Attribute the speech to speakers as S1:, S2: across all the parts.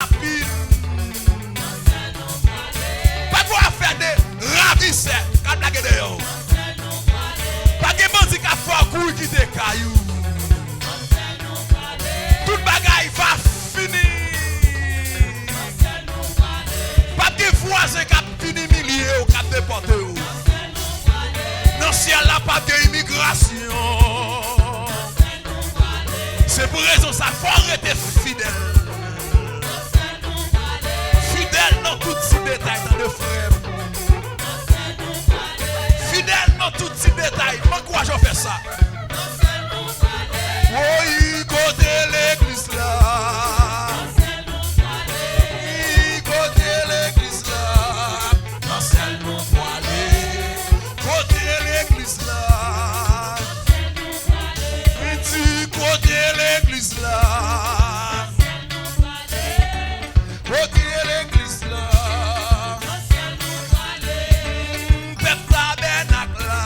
S1: Pas quoi faire des ravisseurs, quand la gueule de yo. Pas de bandit qui a fait un coup qui te caillou. Tout bagaille va finir. Pas de voisins qui a fini milliers ou qui a déporté. Dans le ciel là, pas d'immigration. C'est pour raison ça faut être fidèle. Fidèle dans tout petit détail dans le frère. Fidèle dans tout petit détail. Pourquoi je fais ça? Oui, côté l'église là. Oui, côté l'église là. Dans celle nous faut aller. Côté l'église là. Oui, côté l'église là. Côté l'église là. Peuple tabernacle là.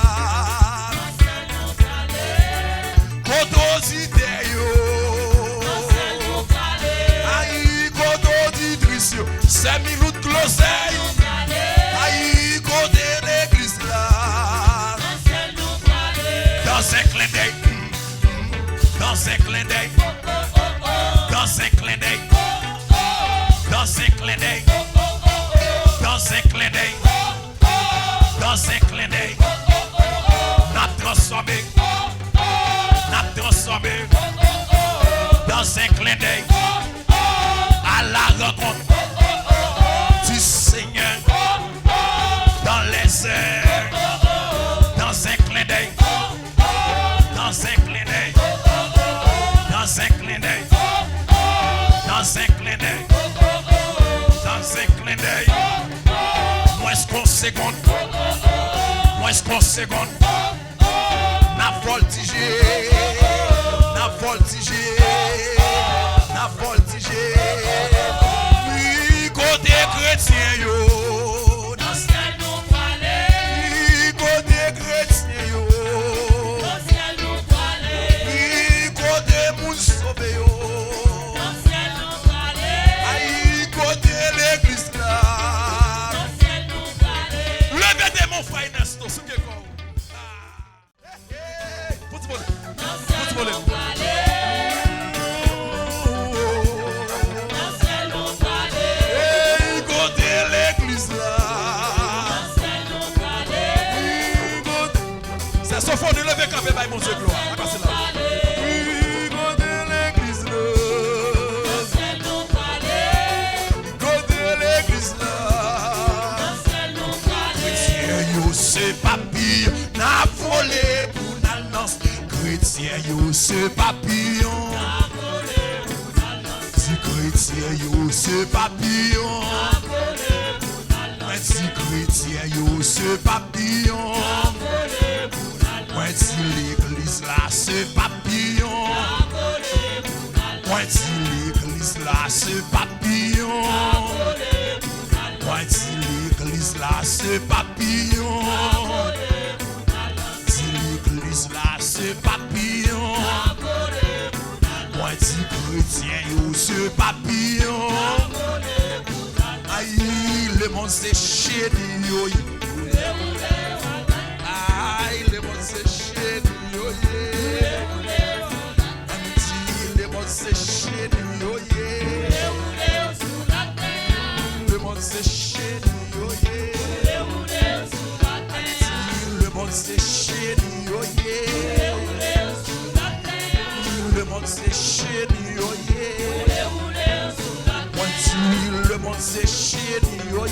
S1: Côté yo. Aïe, côté d'Idrissio. 5 minutes closeille. Aïe, côté l'église là. Dans un clin d'œil. Dans un clin d'œil. Dans un clin d'œil. Dans un clin d'œil. Dans un clin d'œil. Dans un clin d'œil. N'a transformé. N'a transformé. Dans un clin d'œil. À la rencontre du Seigneur. Dans les airs. Dans un clin d'œil. Dans un clin d'œil. Dans un clin d'œil. Dans un clin d'œil. Dans un clin d'œil. Moins qu'une seconde. Moins qu'une seconde. N'a voltigé. N'a voltigé. N'a voltigé. Oui, côté chrétien yo. Oui, côté chrétien yo. Oui, côté moun sauvé yo. Aïe, côté l'église là. Levez de mon frère Ernesto, sous que quoi. Petit bonhomme. Petit bonhomme. Hey, côté l'église là. C'est ce fond de lever quand même, mon Dieu, gloire. Passez là. Oui, côté l'église là. Côté l'église là. Chrétien yo c'est papillon, n'a volé pour l'annonce. Chrétien yo c'est papillon. Si chrétien yo c'est papillon. Si chrétien yo c'est papillon. Moi si l'église là c'est papillon. Moi si l'église là c'est papillon. Moi si l'église là c'est papillon. Si l'église là c'est papillon. Moi si chrétien yo c'est papillon. Aïe, le monde c'est chéri yo. Aïe, le monde c'est chéri yo. Le monde c'est chéri yo. Le monde c'est chéri yo. Le monde c'est chéri yo. Le monde c'est chéri yo. Le monde c'est chéri yo.